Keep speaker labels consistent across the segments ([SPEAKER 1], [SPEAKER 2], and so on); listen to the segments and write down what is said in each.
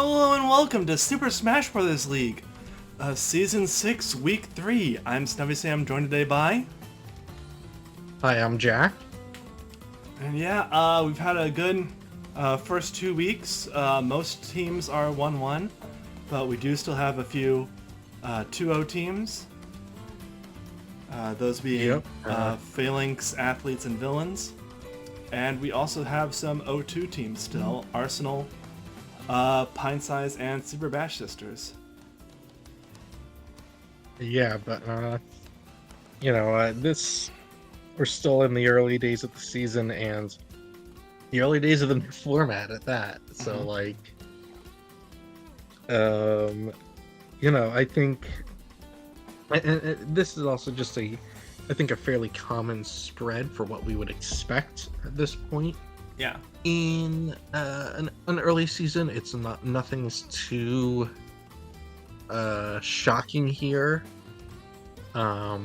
[SPEAKER 1] Hello and welcome to Super Smash Bros. League, Season 6, Week 3. I'm Snubby Sam, joined today by...
[SPEAKER 2] Hi, I'm Jack.
[SPEAKER 1] And yeah, we've had a good first 2 weeks. Most teams are 1-1, but we do still have a few 2-0 teams. Those being Phalanx, Athletes, and Villains. And we also have some 0-2 teams still, Arsenal, Pintsize, and Super Bash Sisters.
[SPEAKER 2] Yeah, but we're still in the early days of the season and the early days of the new format at that. So I think and this is also just a fairly common spread for what we would expect at this point.
[SPEAKER 1] Yeah.
[SPEAKER 2] In an early season, it's nothing's too shocking here. I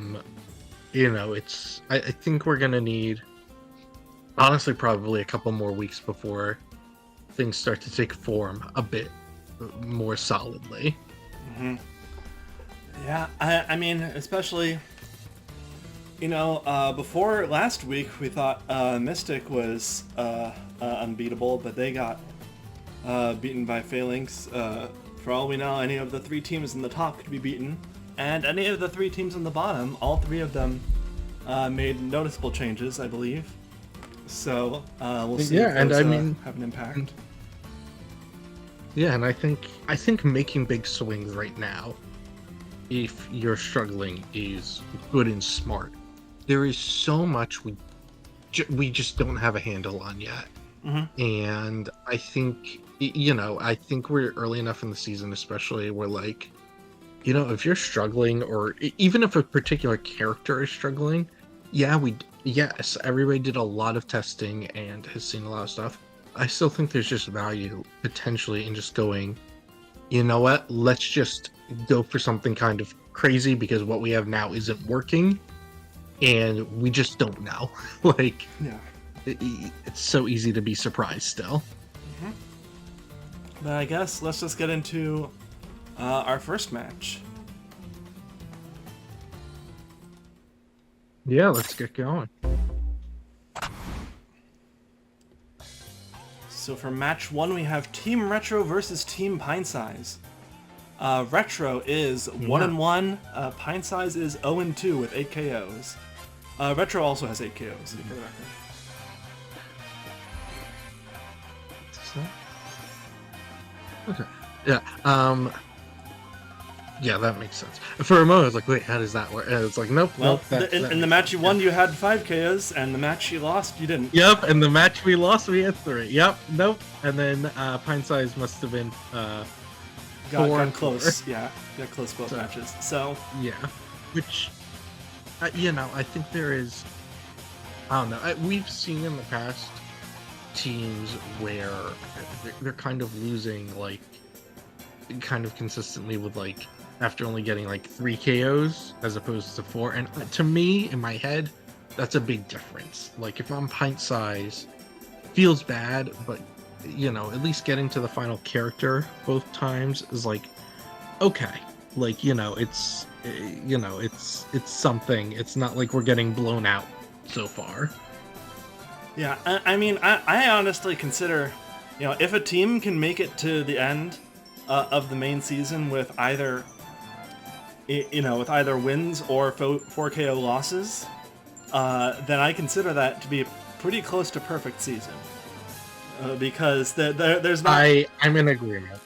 [SPEAKER 2] think we're gonna need, honestly, probably a couple more weeks before things start to take form a bit more solidly.
[SPEAKER 1] Mm-hmm. Yeah, I mean, especially, before last week, we thought Mystic was unbeatable, but they got beaten by Phalanx. For all we know, any of the 3 teams in the top could be beaten, and any of the 3 teams in the bottom, all 3 of them made noticeable changes, I believe. So we'll see if those have an impact.
[SPEAKER 2] Yeah, and I think making big swings right now, if you're struggling, is good and smart. There is so much we just don't have a handle on yet. Mm-hmm. And I think, we're early enough in the season, especially where, if you're struggling, or even if a particular character is struggling, yes, everybody did a lot of testing and has seen a lot of stuff. I still think there's just value, potentially, in just going, you know what, let's just go for something kind of crazy because what we have now isn't working. And we just don't know. It's so easy to be surprised still.
[SPEAKER 1] Mm-hmm. But I guess let's just get into our first match.
[SPEAKER 2] Yeah, let's get going.
[SPEAKER 1] So for match 1, we have Team Retro versus Team Pintsize. Retro is 1-1. Pintsize is 0-2 with 8 KOs. Retro also has 8 KOs, for the record.
[SPEAKER 2] Okay. Yeah. Yeah, that makes sense. For a moment, I was like, wait, how does that work? And it's like, nope.
[SPEAKER 1] In the match you won, you had 5 KOs, and the match you lost, you didn't.
[SPEAKER 2] Yep, and the match we lost, we had 3. Yep, nope. And then Pintsize must have been
[SPEAKER 1] got close. 4. Yeah, got close both matches. So
[SPEAKER 2] yeah, which I think there is. I don't know. We've seen in the past teams where they're kind of losing, kind of consistently with after only getting 3 KOs as opposed to 4. And to me, in my head, that's a big difference. If I'm Pintsize, feels bad, but at least getting to the final character both times is okay. It's something. It's not like we're getting blown out so far.
[SPEAKER 1] Yeah, I mean, I honestly consider, if a team can make it to the end of the main season with either wins or 4 KO losses, then I consider that to be pretty close to perfect season. Because there's not...
[SPEAKER 2] I'm in agreement.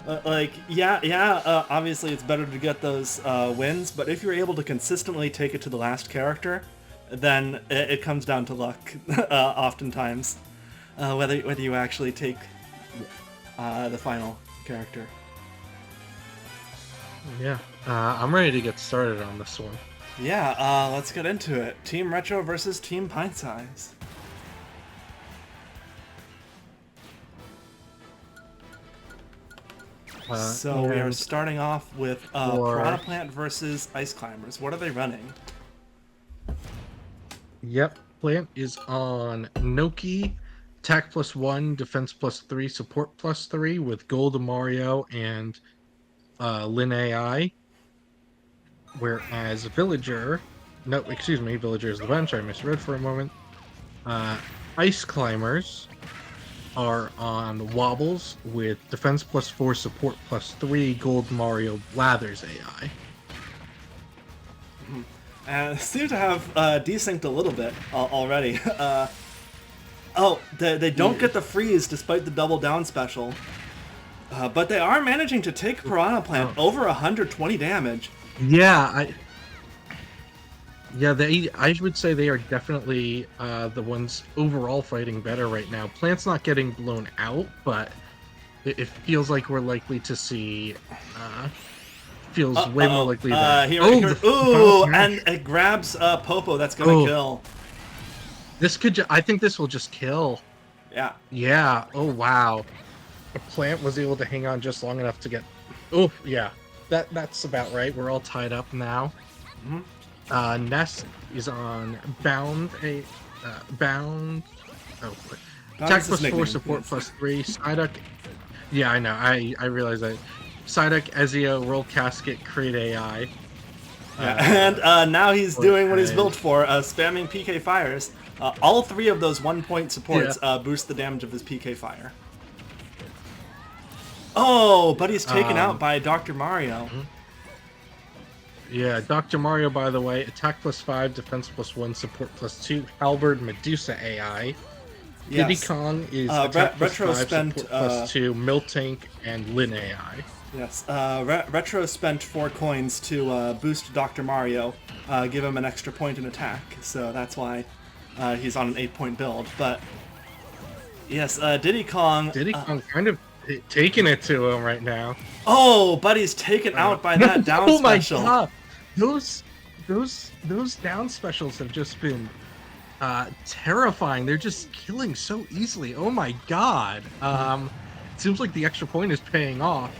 [SPEAKER 1] Obviously it's better to get those wins, but if you're able to consistently take it to the last character, then it comes down to luck, oftentimes, whether you actually take the final character.
[SPEAKER 2] Yeah, I'm ready to get started on this one.
[SPEAKER 1] Yeah, let's get into it. Team Retro versus Team Pintsize. So we are starting off with Piranha Plant versus Ice Climbers. What are they running?
[SPEAKER 2] Yep, Plant is on Noki, attack +1, defense +3, support +3 with Gold Mario and Lin AI. Whereas Villager, no, excuse me, Villager is the bench. I misread for a moment. Ice Climbers are on Wobbles with defense +4, support +3, Gold Mario Blathers AI.
[SPEAKER 1] Seem to have desynced a little bit already. They don't get the freeze despite the double down special. But they are managing to take Piranha Plant over 120 damage.
[SPEAKER 2] Yeah, I would say they are definitely the ones overall fighting better right now. Plant's not getting blown out, but it feels like we're likely to see. Feels way more likely that.
[SPEAKER 1] And it grabs Popo. That's gonna kill.
[SPEAKER 2] This could. I think this will just kill.
[SPEAKER 1] Yeah.
[SPEAKER 2] Yeah. Oh wow. The Plant was able to hang on just long enough to get. Oh yeah. That's about right. We're all tied up now.
[SPEAKER 1] Mm-hmm.
[SPEAKER 2] Ness is on Bound. Bound. Oh, attack +4, support +3. Psyduck. Yeah, I know. I realize that. Psyduck, Ezio, Roll Casket, Create AI.
[SPEAKER 1] Yeah, and now he's doing what he's built for, spamming PK Fires. All 3 of those 1-point supports boost the damage of his PK Fire. Oh, but he's taken out by Dr. Mario.
[SPEAKER 2] Yeah, Dr. Mario, by the way, attack +5, defense +1, support +2, Halberd, Medusa AI.
[SPEAKER 1] Yes.
[SPEAKER 2] Diddy Kong is attack
[SPEAKER 1] Retro
[SPEAKER 2] +5,
[SPEAKER 1] spent,
[SPEAKER 2] support +2, Miltank, and Lin AI.
[SPEAKER 1] Yes, Retro spent 4 coins to boost Dr. Mario, give him an extra point in attack, so that's why he's on an 8-point build. But yes, Diddy Kong
[SPEAKER 2] kind of taking it to him right now.
[SPEAKER 1] Oh, but he's taken out by that down special. Oh my god,
[SPEAKER 2] those down specials have just been terrifying. They're just killing so easily. Oh my god. It seems like the extra point is paying off.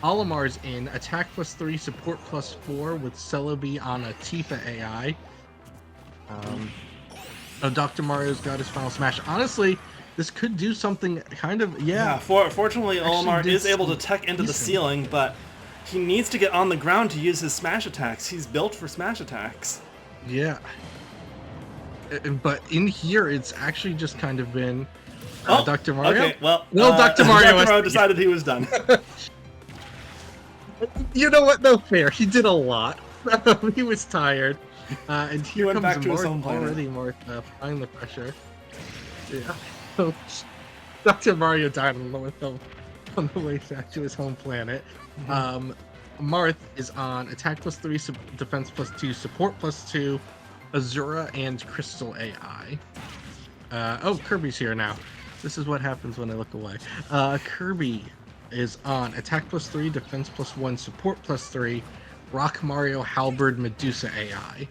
[SPEAKER 2] Olimar's in attack +3, support +4 with Celebi on a Tifa AI. Dr. Mario's got his final smash. Honestly, this could do something kind of, yeah.
[SPEAKER 1] Fortunately, Olimar is able to tech into the ceiling, but he needs to get on the ground to use his smash attacks. He's built for smash attacks.
[SPEAKER 2] Yeah. But in here, it's actually just kind of been Dr. Mario.
[SPEAKER 1] Okay, well,
[SPEAKER 2] Dr. Mario
[SPEAKER 1] decided he was done.
[SPEAKER 2] You know what? No fair. He did a lot. He was tired. And
[SPEAKER 1] he went back to his own planet.
[SPEAKER 2] Already Marth applying the pressure. Yeah. So, Dr. Mario died on the way back to his home planet. Marth is on attack +3, defense +2, support +2, Azura, and Crystal AI. Kirby's here now. This is what happens when I look away. Kirby is on attack +3, defense +1, support +3, Rock Mario, Halberd, Medusa AI.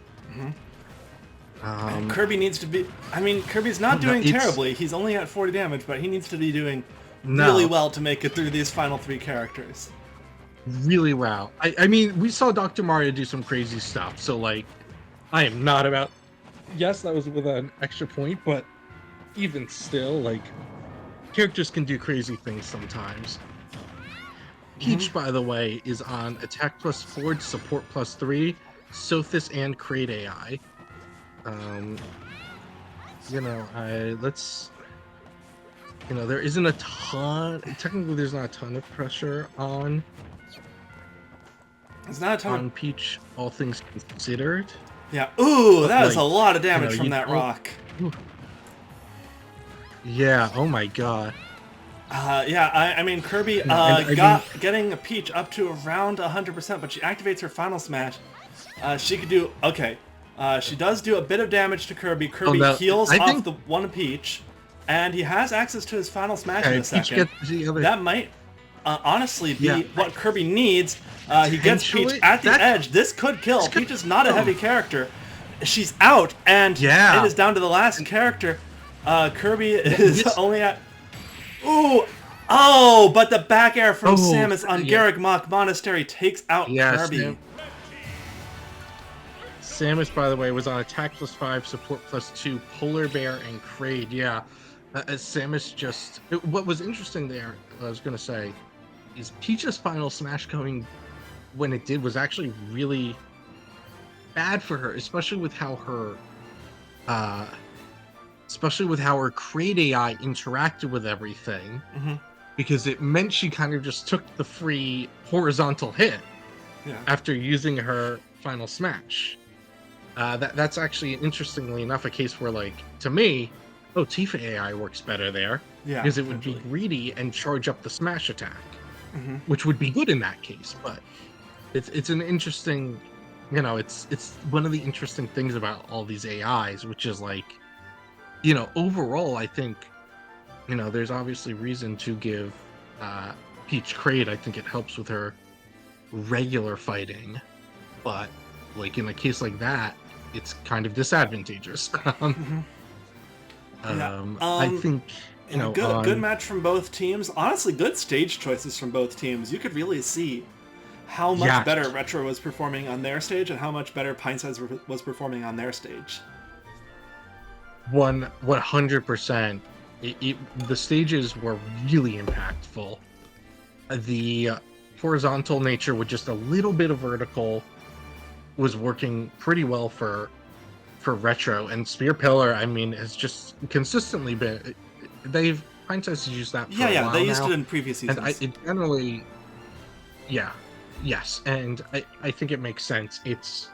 [SPEAKER 1] Kirby needs to be. I mean, Kirby's not doing terribly. He's only at 40 damage, but he needs to be doing really well to make it through these final 3 characters.
[SPEAKER 2] Really well. I mean, we saw Dr. Mario do some crazy stuff, so like, I am not about. Yes, that was with an extra point, but even still, like, characters can do crazy things sometimes. Peach, by the way, is on attack +4, support +3, Sothis, and Create AI. There isn't a ton. Technically, there's not a ton of pressure on.
[SPEAKER 1] It's not a ton
[SPEAKER 2] on Peach, all things considered.
[SPEAKER 1] Yeah. Ooh, that is a lot of damage from that rock.
[SPEAKER 2] Yeah. Oh my god.
[SPEAKER 1] I mean, Kirby getting a Peach up to around 100%, but she activates her final smash. She could do okay. She does do a bit of damage to Kirby. Kirby heals off the one Peach, and he has access to his final smash in a second. That might honestly be what Kirby needs. He gets Peach at the edge. This could kill. Peach is not a heavy character. She's out, and it is down to the last character. Kirby is only at... Ooh! Oh, but the back air from Samus on Garreg Mach Monastery takes out Kirby.
[SPEAKER 2] Samus, by the way, was on attack +5, support +2, Polar Bear, and Kraid. Yeah. Samus just... What was interesting there, I was going to say, is Peach's final smash going when it did was actually really bad for her, especially with how her Create AI interacted with everything, because it meant she kind of just took the free horizontal hit after using her final smash. That's actually, interestingly enough, a case where, like, to me, Tifa AI works better there, because it would be greedy and charge up the smash attack, which would be good in that case. But it's an interesting, it's one of the interesting things about all these AIs, which is like, overall, I think, there's obviously reason to give Peach Crate. I think it helps with her regular fighting, but like in a case like that, it's kind of disadvantageous. I think
[SPEAKER 1] good match from both teams. Honestly, good stage choices from both teams. You could really see how much better Retro was performing on their stage and how much better Pintsize was performing on their stage.
[SPEAKER 2] 100%. The stages were really impactful. The horizontal nature with just a little bit of vertical was working pretty well for Retro, and Spear Pillar, I mean, has just consistently been. Pintsize has used that for a while
[SPEAKER 1] they used
[SPEAKER 2] now,
[SPEAKER 1] it in previous seasons.
[SPEAKER 2] And it generally, yes, and I think it makes sense. It's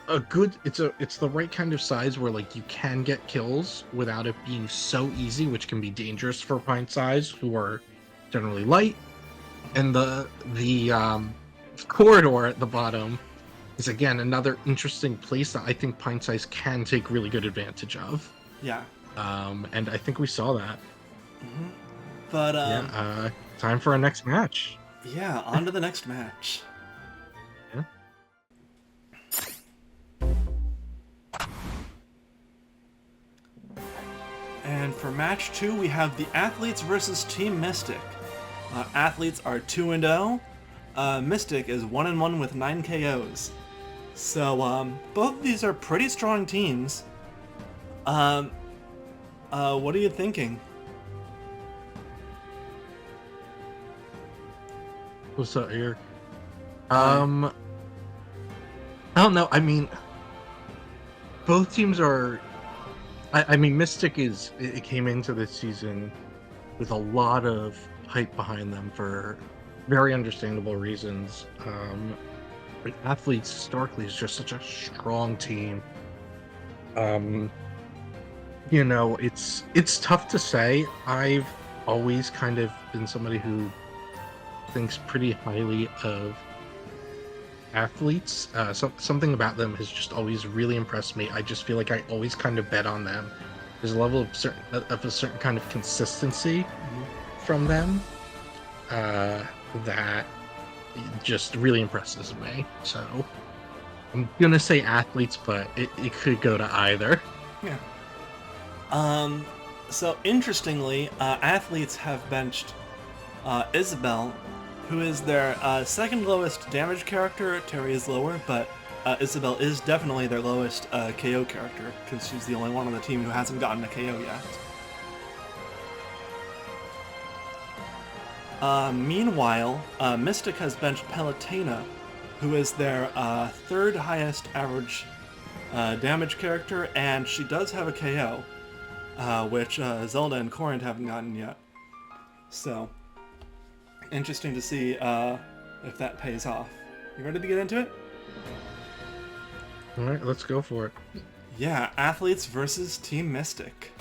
[SPEAKER 2] the right kind of size where, like, you can get kills without it being so easy, which can be dangerous for Pintsize, who are generally light. And the corridor at the bottom is, again, another interesting place that I think Pintsize can take really good advantage of.
[SPEAKER 1] Yeah.
[SPEAKER 2] And I think we saw that.
[SPEAKER 1] But
[SPEAKER 2] time for our next match.
[SPEAKER 1] Yeah, on to the next match.
[SPEAKER 2] Yeah.
[SPEAKER 1] And for match 2, we have the Athletes versus Team Mystic. Athletes are 2-0. Mystic is 1-1 with 9 KOs. So both of these are pretty strong teams. What are you thinking?
[SPEAKER 2] What's up, Eric? I don't know. I mean, both teams are. I mean, Mystic it came into this season with a lot of hype behind them for very understandable reasons. But Athletes historically is just such a strong team. It's tough to say. I've always kind of been somebody who thinks pretty highly of Athletes. Something about them has just always really impressed me. I just feel like I always kind of bet on them. There's a level of a certain kind of consistency from them that just really impresses me. So I'm gonna say Athletes, but it could go to either.
[SPEAKER 1] Yeah. So interestingly, Athletes have benched Isabelle, who is their second lowest damage character. Terry is lower, but Isabelle is definitely their lowest KO character, because she's the only one on the team who hasn't gotten a KO yet. Meanwhile, Mystic has benched Palutena, who is their third highest average damage character, and she does have a KO, which Zelda and Corrin haven't gotten yet. So, interesting to see if that pays off. You ready to get into it?
[SPEAKER 2] Alright, let's go for it.
[SPEAKER 1] Yeah, Athletes versus Team Mystic.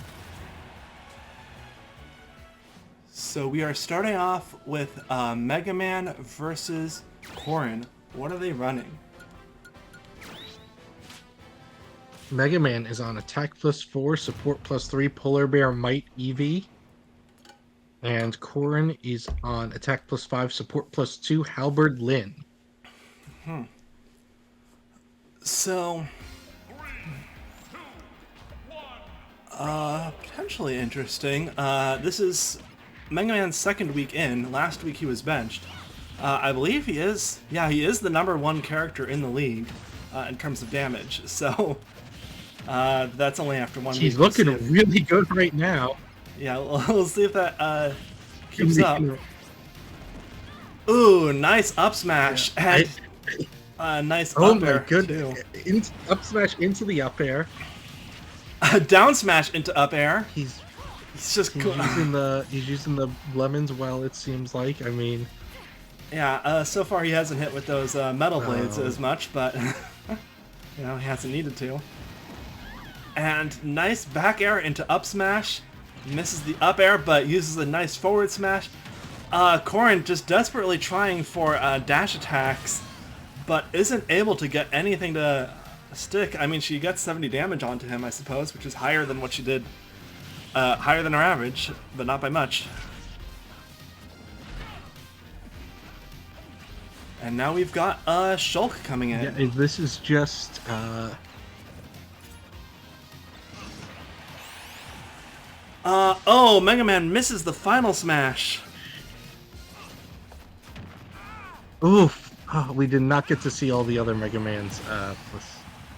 [SPEAKER 1] So we are starting off with Mega Man versus Corrin. What are they running?
[SPEAKER 2] Mega Man is on Attack +4, Support +3, Polar Bear, Might, Eevee. And Corrin is on Attack +5, Support +2, Halberd, Lyn.
[SPEAKER 1] So, potentially interesting. This is Mega Man's second week in. Last week he was benched. I believe he is the number 1 character in the league in terms of damage. So, That's only after 1 week.
[SPEAKER 2] He's
[SPEAKER 1] We'll
[SPEAKER 2] looking
[SPEAKER 1] see if-
[SPEAKER 2] really good right now.
[SPEAKER 1] Yeah, we'll see if that keeps up. Ooh, nice up smash.
[SPEAKER 2] Yeah,
[SPEAKER 1] And nice
[SPEAKER 2] oh
[SPEAKER 1] up
[SPEAKER 2] my
[SPEAKER 1] air,
[SPEAKER 2] goodness. Up smash into the up air.
[SPEAKER 1] Down smash into up air.
[SPEAKER 2] He's
[SPEAKER 1] just
[SPEAKER 2] he's using the lemons well, it seems like. I mean,
[SPEAKER 1] yeah, so far he hasn't hit with those metal blades
[SPEAKER 2] Oh.
[SPEAKER 1] as much, but you know, he hasn't needed to. And nice back air into up smash. Misses the up air, but uses a nice forward smash. Corrin just desperately trying for dash attacks, but isn't able to get anything to stick. I mean, she gets 70 damage onto him, I suppose, which is higher than what she did. Higher than her average, but not by much. And now we've got Shulk coming in.
[SPEAKER 2] yeah, this is just
[SPEAKER 1] Oh, Mega Man misses the final smash.
[SPEAKER 2] oof. Oh, we did not get to see all the other Mega Mans.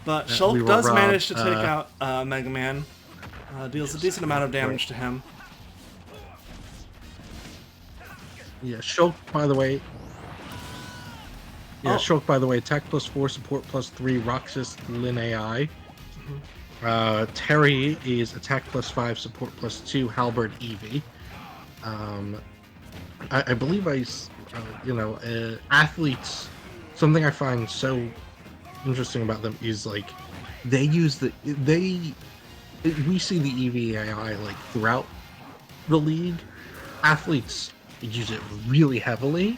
[SPEAKER 1] But
[SPEAKER 2] we
[SPEAKER 1] Shulk
[SPEAKER 2] were
[SPEAKER 1] does
[SPEAKER 2] robbed.
[SPEAKER 1] manage to take out Mega Man. Deals a decent amount of damage to him.
[SPEAKER 2] Yeah, Shulk, by the way. Yeah,
[SPEAKER 1] Oh.
[SPEAKER 2] Shulk, by the way, attack +4, support +3, Roxas, Lin AI. Terry is attack +5, support +2, Halberd, Eevee. I believe athletes, something I find so interesting about them is like they use we see the EV AI like throughout the league. Athletes use it really heavily,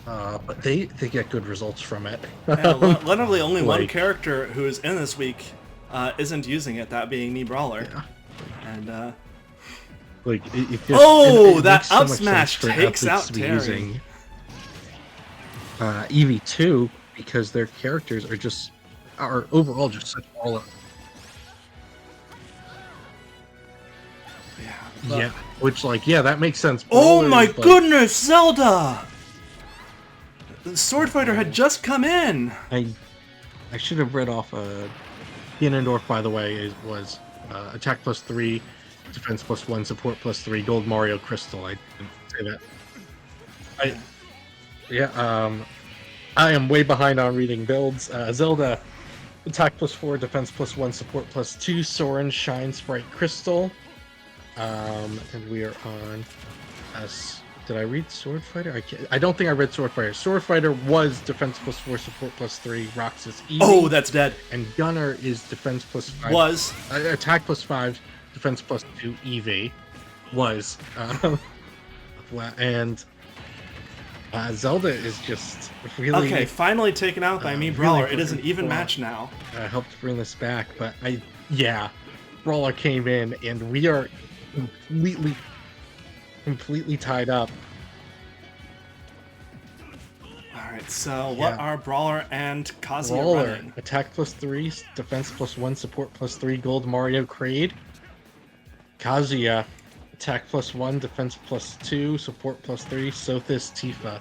[SPEAKER 2] but they get good results from it.
[SPEAKER 1] Yeah, literally only one
[SPEAKER 2] Like-
[SPEAKER 1] character who is in this week isn't using it, that being Me Brawler.
[SPEAKER 2] Yeah.
[SPEAKER 1] And
[SPEAKER 2] Like it just,
[SPEAKER 1] Oh,
[SPEAKER 2] it
[SPEAKER 1] that
[SPEAKER 2] makes so
[SPEAKER 1] up
[SPEAKER 2] much
[SPEAKER 1] smash
[SPEAKER 2] sense for
[SPEAKER 1] takes
[SPEAKER 2] athletes
[SPEAKER 1] out
[SPEAKER 2] to be
[SPEAKER 1] Terry.
[SPEAKER 2] using EV2 because their characters are overall just such all.
[SPEAKER 1] but-
[SPEAKER 2] Yeah, which that makes sense.
[SPEAKER 1] Oh
[SPEAKER 2] Brawlers,
[SPEAKER 1] my
[SPEAKER 2] like,
[SPEAKER 1] goodness, Zelda! The Sword Fighter had just come in.
[SPEAKER 2] I should have read off Ganondorf, by the way, was attack +3, defense +1, support +3, gold Mario Crystal. I didn't say that. I am way behind on reading builds. Zelda, attack +4, defense +1, support +2, Soren, Shine, Sprite, Crystal. And we are on. Did I read Sword Fighter? I don't think I read Sword Fighter. Sword Fighter was defense +4, support +3, Roxas, Eevee.
[SPEAKER 1] Oh, that's dead.
[SPEAKER 2] And Gunner is defense +5.
[SPEAKER 1] Was.
[SPEAKER 2] Attack +5, defense +2, Eevee. Was. And Zelda is just really.
[SPEAKER 1] Okay, finally taken out by Me
[SPEAKER 2] really
[SPEAKER 1] Brawler. It is an
[SPEAKER 2] good
[SPEAKER 1] even
[SPEAKER 2] for-
[SPEAKER 1] match now.
[SPEAKER 2] Helped bring this back, but Brawler came in and we are completely tied up.
[SPEAKER 1] Alright, so what
[SPEAKER 2] Yeah.
[SPEAKER 1] are Brawler and Kazuya
[SPEAKER 2] Brawler,
[SPEAKER 1] running?
[SPEAKER 2] attack +3, defense +1, support +3, gold Mario Kraid. Kazuya, attack +1, defense +2, support +3, Sothis, Tifa.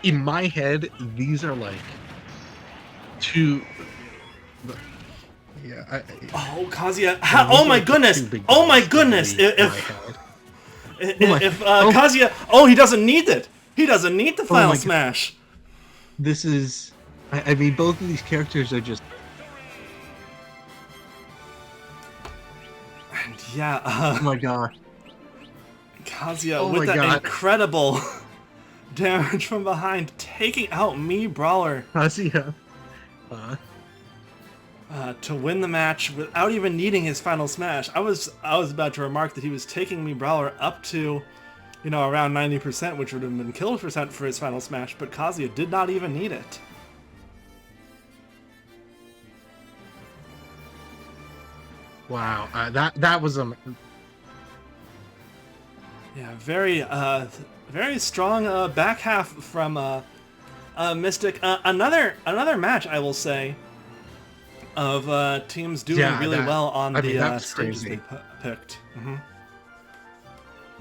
[SPEAKER 2] In my head, these are like two. Yeah.
[SPEAKER 1] Oh, Kazuya.
[SPEAKER 2] these
[SPEAKER 1] Oh
[SPEAKER 2] are
[SPEAKER 1] my
[SPEAKER 2] the
[SPEAKER 1] goodness!
[SPEAKER 2] two big
[SPEAKER 1] Oh my
[SPEAKER 2] guys in
[SPEAKER 1] goodness!
[SPEAKER 2] my
[SPEAKER 1] If
[SPEAKER 2] head.
[SPEAKER 1] if Kazuya. Oh, he doesn't need it! He doesn't need the final
[SPEAKER 2] my God.
[SPEAKER 1] smash!
[SPEAKER 2] This is. I mean, both of these characters are just.
[SPEAKER 1] And yeah,
[SPEAKER 2] Oh my god.
[SPEAKER 1] Kazuya
[SPEAKER 2] Oh
[SPEAKER 1] with
[SPEAKER 2] my
[SPEAKER 1] that
[SPEAKER 2] God.
[SPEAKER 1] incredible damage from behind, taking out Me Brawler
[SPEAKER 2] Kazuya.
[SPEAKER 1] to win the match without even needing his final smash. I was about to remark that he was taking Me Brawler up to, around 90%, which would have been kill percent for his final smash, but Kazuya did not even need it.
[SPEAKER 2] Wow. That was a.
[SPEAKER 1] Yeah, very strong back half from Mystic. Another match, I will say, of teams doing
[SPEAKER 2] Yeah,
[SPEAKER 1] really
[SPEAKER 2] that-
[SPEAKER 1] well on
[SPEAKER 2] I mean,
[SPEAKER 1] the
[SPEAKER 2] that's
[SPEAKER 1] stages
[SPEAKER 2] crazy.
[SPEAKER 1] they picked. Hmm.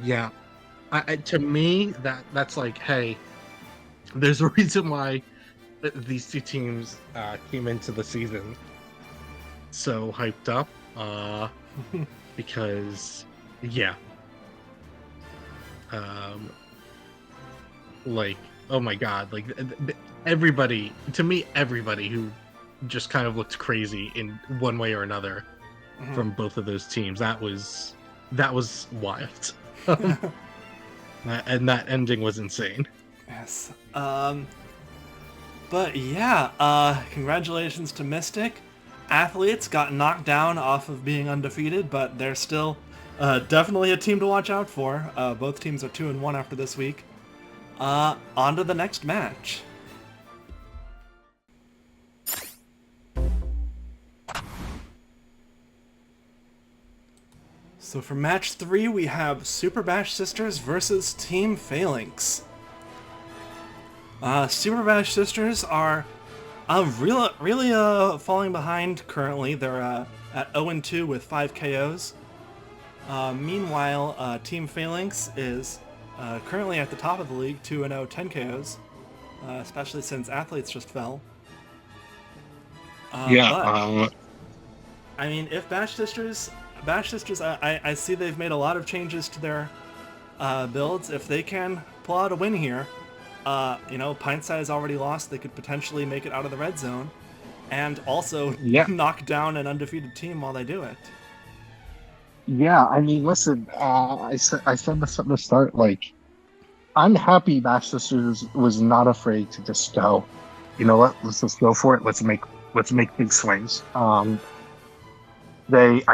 [SPEAKER 2] Yeah. To me, that's like, hey, there's a reason why these two teams came into the season so hyped up because, yeah, like, oh my god, like everybody, to me, everybody who just kind of looked crazy in one way or another from both of those teams, that was wild. And that ending was insane.
[SPEAKER 1] Yes. But yeah, congratulations to Mystic. Athletes got knocked down off of being undefeated, but they're still definitely a team to watch out for. Both teams are 2-1 after this week. On to the next match. So for match 3, we have Super Bash Sisters versus Team Phalanx. Super Bash Sisters are really falling behind currently. They're at 0-2 with 5 KOs. Meanwhile, Team Phalanx is currently at the top of the league, 2-0, 10 KOs, especially since Athletes just fell. But, I mean, if Bash Sisters, I see they've made a lot of changes to their builds. If they can pull out a win here, Pintsize already lost. They could potentially make it out of the red zone, and also knock down an undefeated team while they do it.
[SPEAKER 2] Yeah, I mean, listen, I said this at the start. Like, I'm happy Bash Sisters was not afraid to just go. You know what? Let's just go for it. Let's make big swings. I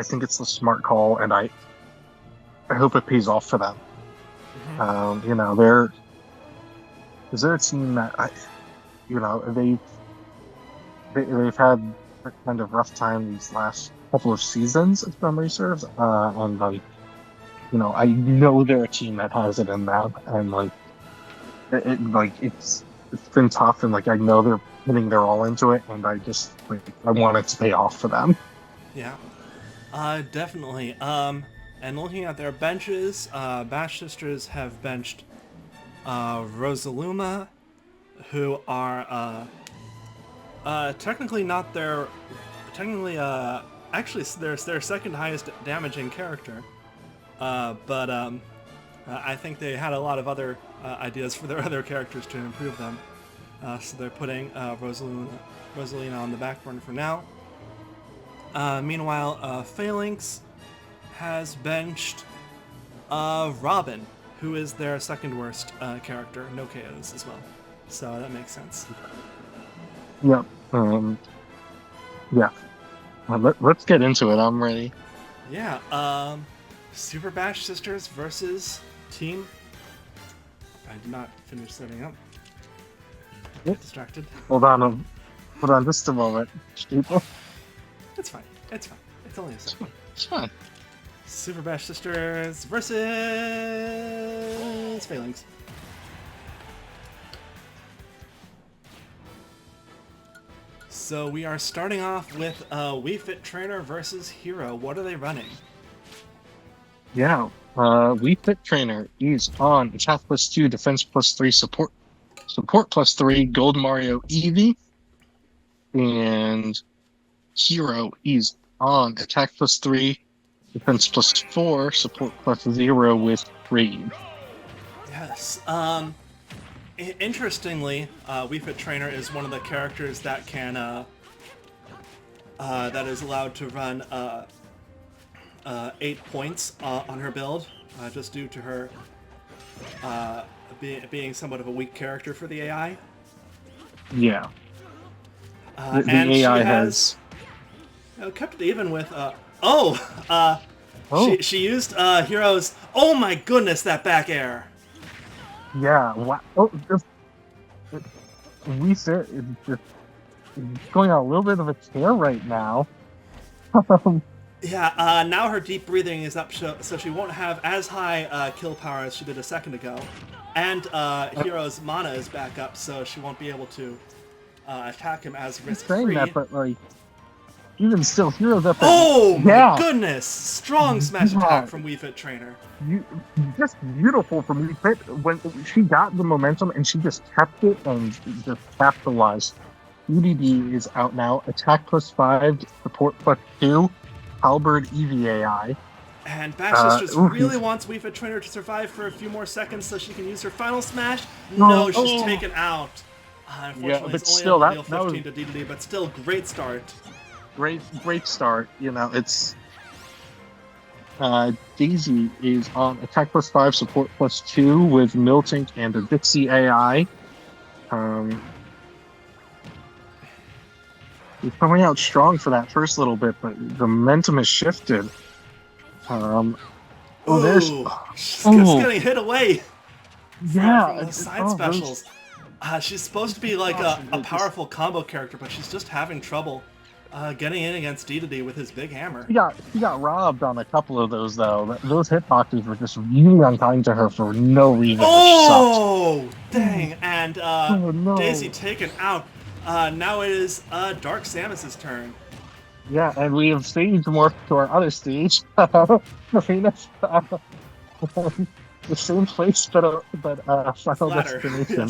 [SPEAKER 2] think it's the smart call, and I hope it pays off for them. Mm-hmm. They're a team that they've had a kind of rough time these last couple of seasons, if memory serves, and I know they're a team that has it in them, and it's been tough, and I know they're putting their all into it, and I just I want it to pay off for them.
[SPEAKER 1] Yeah, definitely. And looking at their benches, Bash Sisters have benched Rosaluma, who are technically not their actually their second highest damaging character, but I think they had a lot of other ideas for their other characters to improve them, so they're putting Rosalina on the back burner for now. Meanwhile, Phalanx has benched Robin, who is their second worst character, no KOs as well. So that makes sense.
[SPEAKER 2] Yep. Yeah. Let's get into it. I'm ready.
[SPEAKER 1] Yeah. Super Bash Sisters versus Team. I did not finish setting up. Distracted.
[SPEAKER 2] Hold on just a moment, people.
[SPEAKER 1] It's fine. It's only a second.
[SPEAKER 2] It's fine.
[SPEAKER 1] Super Bash Sisters versus Phalanx. So we are starting off with Wii Fit Trainer versus Hero. What are they running?
[SPEAKER 2] Yeah, Wii Fit Trainer is on attack +2, defense +3, support +3, Gold Mario Eevee, and Hero is on attack +3, defense +4, support +0 with Raid.
[SPEAKER 1] Yes. Interestingly, Wii Fit Trainer is one of the characters that can that is allowed to run 8 points on her build, just due to her being somewhat of a weak character for the AI.
[SPEAKER 2] Yeah.
[SPEAKER 1] The and AI she has kept it even with. She used Hero's. Oh my goodness, that back air.
[SPEAKER 2] Yeah. Wow. Oh, Wii Fit is just going on a little bit of a tear right now.
[SPEAKER 1] Yeah. Now her deep breathing is up, so she won't have as high kill power as she did a second ago, and Hero's mana is back up, so she won't be able to attack him as risk-free.
[SPEAKER 2] Saying that, but even still, Hero's up.
[SPEAKER 1] Oh my goodness! Strong smash attack from Wii Fit Trainer.
[SPEAKER 2] Just beautiful from Wii Fit when she got the momentum and she just kept it and just capitalized. EDD is out now. Attack +5, support +2, Halberd EVAI.
[SPEAKER 1] And Bashes just really
[SPEAKER 2] he's-
[SPEAKER 1] wants Wii Fit Trainer to survive for a few more seconds so she can use her final smash. No, she's taken out. Unfortunately,
[SPEAKER 2] but
[SPEAKER 1] it's only
[SPEAKER 2] still,
[SPEAKER 1] able to deal
[SPEAKER 2] that
[SPEAKER 1] 15 to DDD, but still, great start.
[SPEAKER 2] Great start. You know, it's Daisy is on attack +5, support +2 with Miltank and a Dixie AI. He's coming out strong for that first little bit, but the momentum has shifted. There's
[SPEAKER 1] She's getting hit away.
[SPEAKER 2] Yeah,
[SPEAKER 1] from the side specials. She's supposed to be like a powerful combo character, but she's just having trouble getting in against DDD with his big hammer.
[SPEAKER 2] He got robbed on a couple of those though. Those hitboxes were just really unkind to her for no reason.
[SPEAKER 1] Oh, dang! And
[SPEAKER 2] no.
[SPEAKER 1] Daisy taken out. Now it is Dark Samus's turn.
[SPEAKER 2] Yeah, and we have stage morphed to our other stage. Arena's the same place, but Final Destination.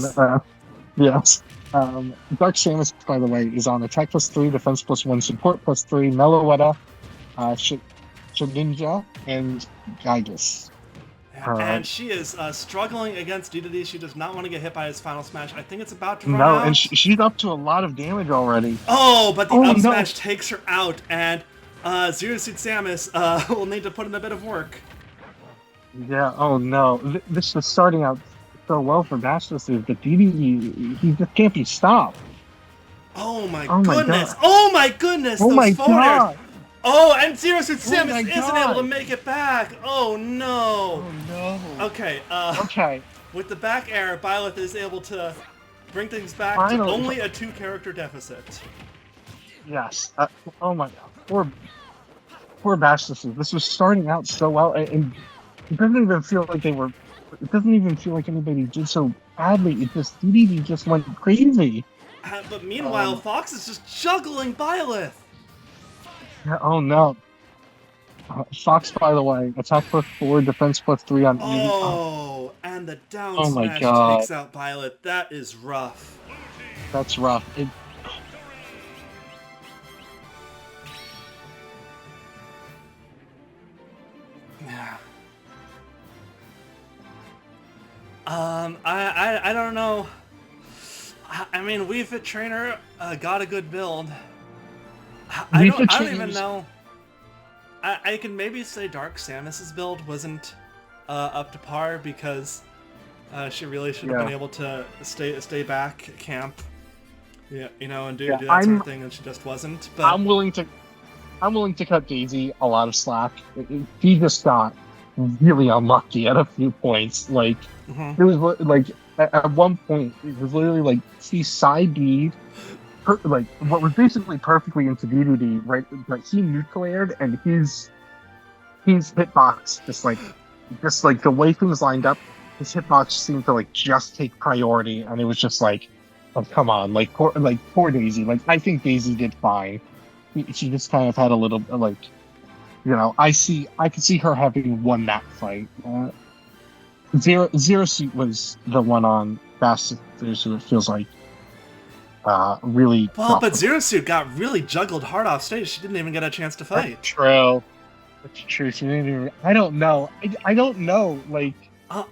[SPEAKER 2] Yes. Dark Samus, by the way, is on attack +3, defense +1, support +3, Meloetta, Shedinja, and Gygus.
[SPEAKER 1] And she is struggling against DDD. She does not want to get hit by his final smash. I think it's about to run out.
[SPEAKER 2] And she's up to a lot of damage already.
[SPEAKER 1] Oh, but the up smash takes her out, and Zero Suit Samus will need to put in a bit of work.
[SPEAKER 2] Yeah, oh no. This is starting out so well for Bastos, but DDD, he just can't be stopped.
[SPEAKER 1] Oh my goodness! Oh my goodness! Those forward airs! Oh, and Zero Suit Samus isn't able to make it back! Oh no!
[SPEAKER 2] Oh no.
[SPEAKER 1] Okay,
[SPEAKER 2] okay.
[SPEAKER 1] With the back air, Byleth is able to bring things back to only a 2-character deficit.
[SPEAKER 2] Yes. Oh my god. Poor Bastos. This was starting out so well, and it doesn't even feel like anybody did so badly. It just, DDD just went crazy.
[SPEAKER 1] But meanwhile, Fox is just juggling Byleth.
[SPEAKER 2] Oh no. Fox, by the way, attack +4, defense +3 on ED.
[SPEAKER 1] Oh, and the down smash takes out Byleth. That is rough.
[SPEAKER 2] That's rough.
[SPEAKER 1] Yeah. I don't know. I mean, Wii Fit Trainer got a good build. I don't even know. I can maybe say Dark Samus's build wasn't up to par because she really should have been able to stay back camp, and do that sort of thing, and she just wasn't. But
[SPEAKER 2] I'm willing to cut Daisy a lot of slack. She just got really unlucky at a few points. Like it was like at one point it was literally like she side B'd like what was basically perfectly into DDD, right? Like he nucleared and his hitbox just like the way things lined up, his hitbox seemed to like just take priority, and it was just like, oh come on, poor Daisy. Like I think Daisy did fine. She just kind of had a little like, I could see her having won that fight. Zero Suit was the one on Fast, so it feels like really.
[SPEAKER 1] Well, but Zero Suit got really juggled hard off stage. She didn't even get a chance to fight.
[SPEAKER 2] That's true. She didn't even. I don't know. I don't know. Like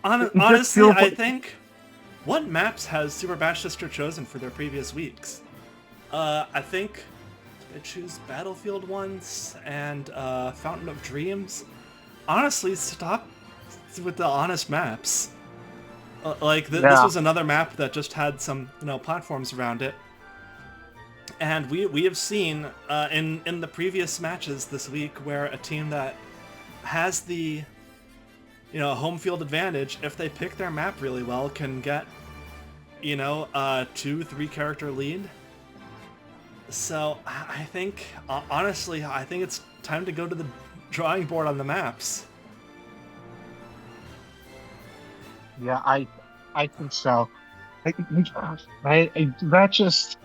[SPEAKER 1] honestly, I think what maps has Super Bash Sister chosen for their previous weeks? I think they choose Battlefield once and Fountain of Dreams. Honestly, stop with the honest maps. This was another map that just had some platforms around it, and we have seen in the previous matches this week where a team that has the home field advantage, if they pick their map really well, can get a 2-3 character lead. So I think honestly I think it's time to go to the drawing board on the maps.
[SPEAKER 2] Yeah, I think so. That just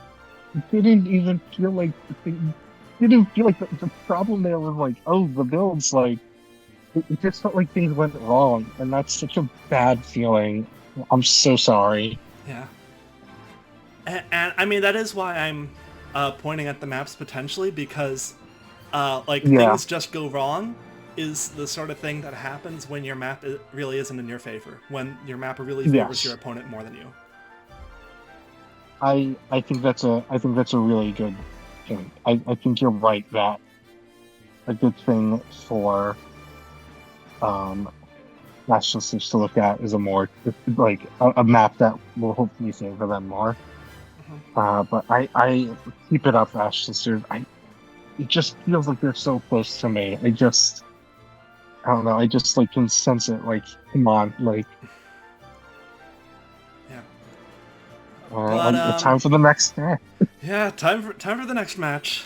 [SPEAKER 2] didn't even feel like the problem there was like, oh, the builds, like it just felt like things went wrong, and that's such a bad feeling. I'm so sorry.
[SPEAKER 1] Yeah. And I mean, that is why I'm pointing at the maps potentially, because
[SPEAKER 2] Yeah.
[SPEAKER 1] things just go wrong is the sort of thing that happens when your map really isn't in your favor, when your map really favors
[SPEAKER 2] Yes.
[SPEAKER 1] your opponent more than you.
[SPEAKER 2] I think that's a really good point. I think you're right that a good thing for National Sisters to look at is a more like a map that will hopefully favor them more. But I keep it up, Ash Sisters. It just feels like they're so close to me. I don't know. I just like can sense it. Like, come on, like.
[SPEAKER 1] Yeah.
[SPEAKER 2] Time for the next match.
[SPEAKER 1] Yeah, time for the next match.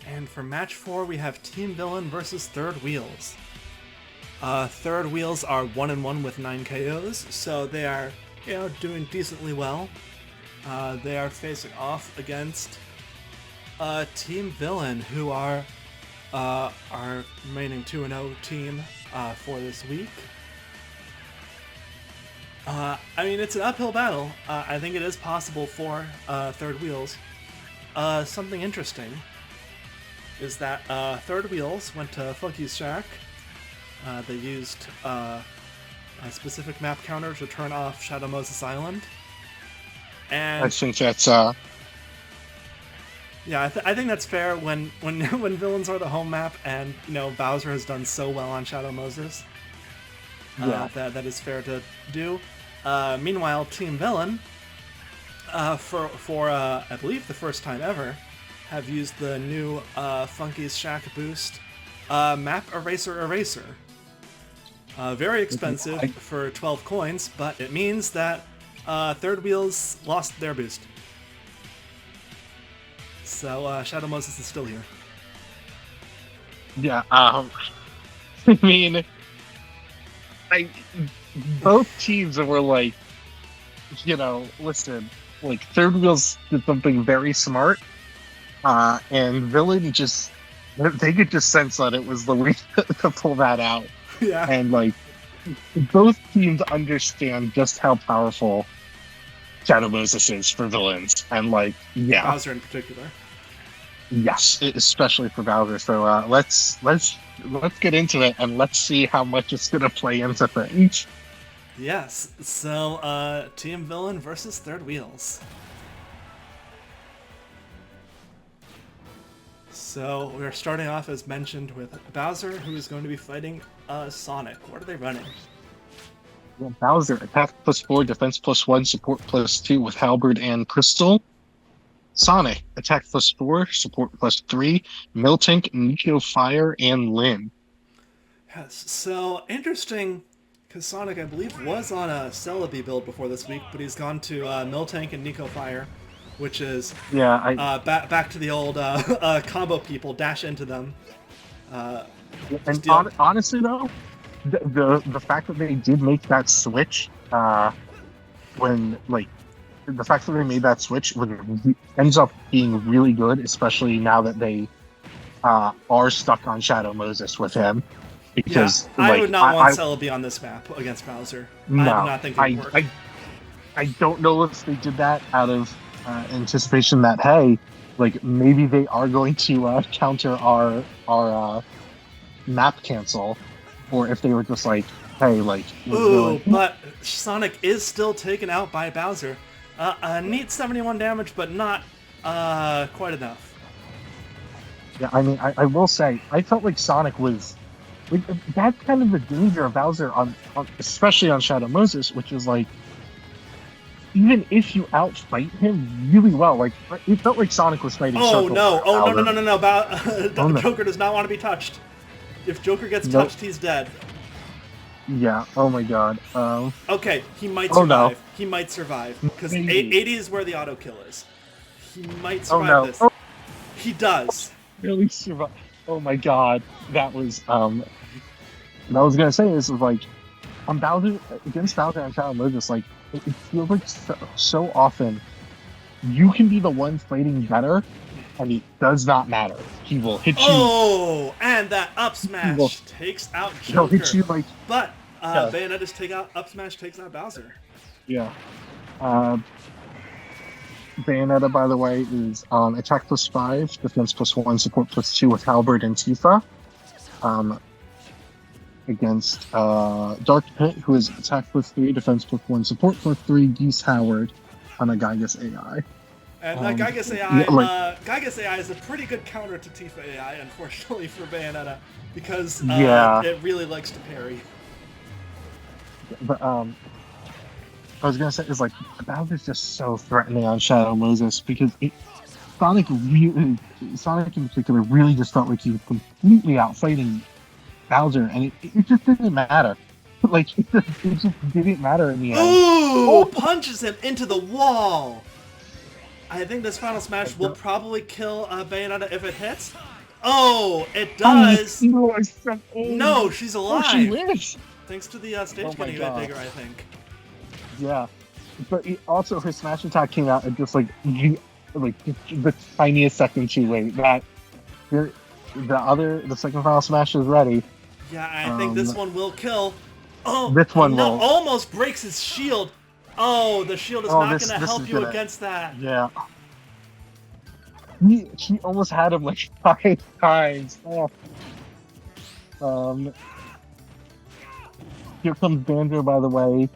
[SPEAKER 1] And for match 4, we have Team Villain versus Third Wheels. Third Wheels are 1-1 with 9 KOs, so they are, doing decently well. They are facing off against Team Villain, who are our remaining 2-0 team for this week. I mean, it's an uphill battle. I think it is possible for Third Wheels. Something interesting is that Third Wheels went to Funky's Shack. They used a specific map counter to turn off Shadow Moses Island. And
[SPEAKER 2] I think that's
[SPEAKER 1] yeah, I think that's fair when when villains are the home map, and Bowser has done so well on Shadow Moses.
[SPEAKER 2] Yeah.
[SPEAKER 1] That is fair to do. Meanwhile, Team Villain, for I believe the first time ever, have used the new Funky's Shack boost, Map Eraser. Very expensive for 12 coins, but it means that Third Wheels lost their boost. So Shadow Moses is still here.
[SPEAKER 2] Yeah. I mean, both teams were like, listen, like Third Wheels did something very smart, and Villain they could just sense that it was the way to pull that out.
[SPEAKER 1] Yeah.
[SPEAKER 2] And like, both teams understand just how powerful Shadow Moses is for villains, and like, yeah,
[SPEAKER 1] Bowser in particular.
[SPEAKER 2] Yes, especially for Bowser. So let's get into it, and let's see how much it's gonna play into things.
[SPEAKER 1] Yes. So Team Villain versus Third Wheels. So we're starting off as mentioned with Bowser, who is going to be fighting Sonic. What are they running?
[SPEAKER 2] Well, Bowser, attack +4, defense +1, support +2 with Halberd and Crystal. Sonic, attack +4, support +3, Miltank, Nico Fire, and Lynn.
[SPEAKER 1] Yes. So interesting, because Sonic, I believe, was on a Celebi build before this week, but he's gone to Miltank and Nico Fire, which is back to the old combo people, dash into them.
[SPEAKER 2] And honestly, though, the fact that they did make that switch, the fact that they made that switch ends up being really good, especially now that they are stuck on Shadow Moses with him. Because
[SPEAKER 1] I would not want Celebi on this map against Bowser.
[SPEAKER 2] No,
[SPEAKER 1] I do not think it would work.
[SPEAKER 2] I don't know if they did that out of anticipation that, hey, like maybe they are going to counter our map cancel, or if they were just like, hey, like.
[SPEAKER 1] Ooh, but Sonic is still taken out by Bowser. A neat 71 damage, but not quite enough.
[SPEAKER 2] Yeah, I mean, I will say, I felt like Sonic was. That's kind of the danger of Bowser, especially on Shadow Moses, which is like, even if you outfight him really well, like it felt like Sonic was fighting.
[SPEAKER 1] Oh no! Oh no!
[SPEAKER 2] No.
[SPEAKER 1] Joker does not want to be touched. If Joker gets touched, he's dead.
[SPEAKER 2] Yeah. Oh my God.
[SPEAKER 1] Okay, he might survive.
[SPEAKER 2] No.
[SPEAKER 1] He might survive because 80 is where the auto kill is. He might survive this.
[SPEAKER 2] Oh.
[SPEAKER 1] He does.
[SPEAKER 2] Really survive. Oh my God. That was what I was gonna say is like on Bowser against Bowser and Shadow Moses, like it feels like so often you can be the one fighting better, and it does not matter. He will hit you.
[SPEAKER 1] Oh, and that up
[SPEAKER 2] will-
[SPEAKER 1] smash takes out
[SPEAKER 2] He'll hit
[SPEAKER 1] Joker.
[SPEAKER 2] you like
[SPEAKER 1] But
[SPEAKER 2] Yeah.
[SPEAKER 1] Bayonetta's up smash takes out Bowser.
[SPEAKER 2] yeah. Bayonetta, by the way, is attack +5, defense +1, support +2 with Halberd and Tifa. Against Dark Pit, who is attack +3, defense +1, support +3, Geese Howard on a Gygas AI.
[SPEAKER 1] And Gygas AI,
[SPEAKER 2] yeah,
[SPEAKER 1] Gygas AI is a pretty good counter to Tifa AI, unfortunately for Bayonetta, because
[SPEAKER 2] Yeah.
[SPEAKER 1] it really likes to parry.
[SPEAKER 2] But I was gonna say is like Bowser's just so threatening on Shadow Moses because Sonic in particular really just felt like he was completely outfighting Bowser, and it just didn't matter. Like it just didn't matter in the end.
[SPEAKER 1] Ooh! Punches him into the wall. I think this final smash will probably kill Bayonetta if it hits. Oh, it does. No, she's alive.
[SPEAKER 2] Oh, she lives.
[SPEAKER 1] Thanks to the stage getting a bit bigger, I think.
[SPEAKER 2] Yeah, but also her smash attack came out at just like the tiniest second too late. That the second final smash is ready.
[SPEAKER 1] Yeah, I think this one will kill. Oh,
[SPEAKER 2] this one
[SPEAKER 1] no,
[SPEAKER 2] will.
[SPEAKER 1] Almost breaks his shield. Oh, the shield is not going to help you against that.
[SPEAKER 2] Yeah. He almost had him like 5 times. Oh. Here comes Banjo, by the way.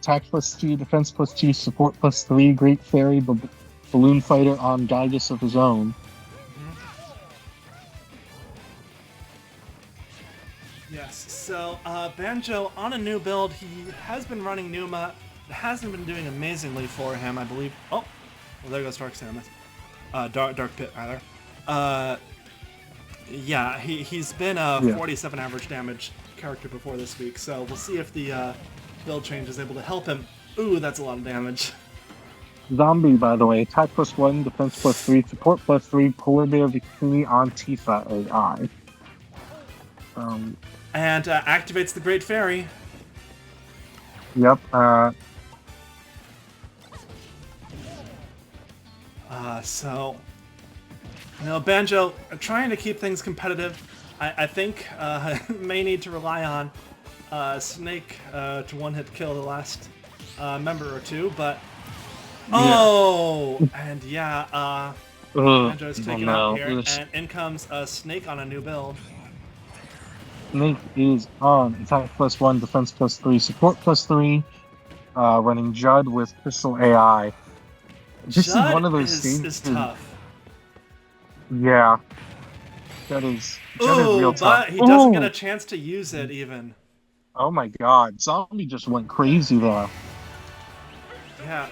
[SPEAKER 2] Attack +2, defense +2, support +3, Great Fairy, Balloon Fighter on Gygas of his own.
[SPEAKER 1] Yes, so Banjo on a new build. He has been running Numa. It hasn't been doing amazingly for him, I believe. Oh, well, there goes Dark Samus. Dark Pit, rather. Yeah, he's been a 47 average damage character before this week, so we'll see if the build change is able to help him. Ooh, that's a lot of damage.
[SPEAKER 2] Zombie, by the way, attack +1, defense +3, support +3, Polar Bear Bikini on Tifa AI.
[SPEAKER 1] And activates the Great Fairy.
[SPEAKER 2] Yep.
[SPEAKER 1] So, Banjo trying to keep things competitive. I think may need to rely on Snake to one-hit kill the last member or two, but and Banjo's taken out here, and in comes Snake on a new build.
[SPEAKER 2] Snake is on attack +1, defense +3, support +3, running Judd with Crystal AI. This
[SPEAKER 1] Judd
[SPEAKER 2] is one of those things.
[SPEAKER 1] Is tough.
[SPEAKER 2] Yeah. Judd is real tough.
[SPEAKER 1] But he doesn't get a chance to use it even.
[SPEAKER 2] Oh my god, Zombie just went crazy there.
[SPEAKER 1] Yeah.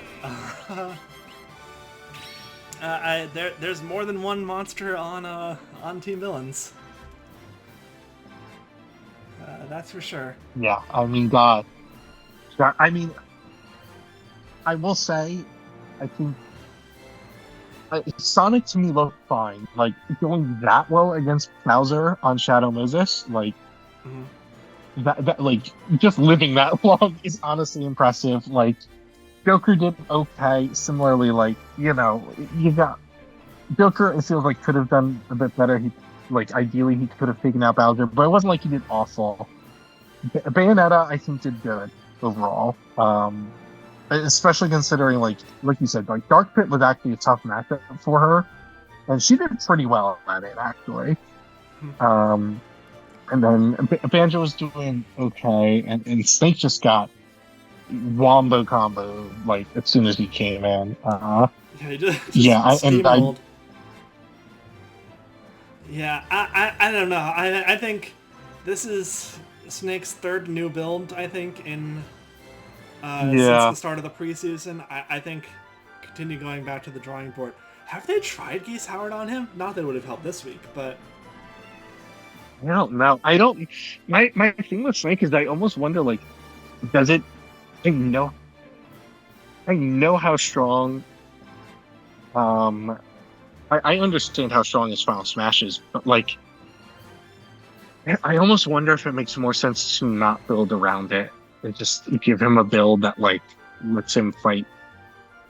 [SPEAKER 1] There's more than one monster on Team Villains. That's for sure.
[SPEAKER 2] Yeah, I mean, God. I mean, I will say, I think Sonic to me looked fine. Like, going that well against Bowser on Shadow Moses, like, that like, just living that long is honestly impressive. Like, Joker did okay. Similarly, like, you got Joker, it feels like could have done a bit better. Ideally, he could have taken out Bowser, but it wasn't like he did awful. Bayonetta, I think, did good overall. Especially considering, like you said, like Dark Pit was actually a tough matchup for her, and she did pretty well at it, actually. And then Banjo was doing okay, and Snake just got wombo combo like as soon as he came in.
[SPEAKER 1] Yeah, he did. I don't know. I think this is Snake's third new build, I think, in since the start of the preseason. I think continue going back to the drawing board. Have they tried Geese Howard on him? Not that it would have helped this week, but
[SPEAKER 2] I don't know. I don't. My thing with Snake is I almost wonder, like, does it? I know how strong. I understand how strong his final smash is, but like, I almost wonder if it makes more sense to not build around it and just give him a build that like lets him fight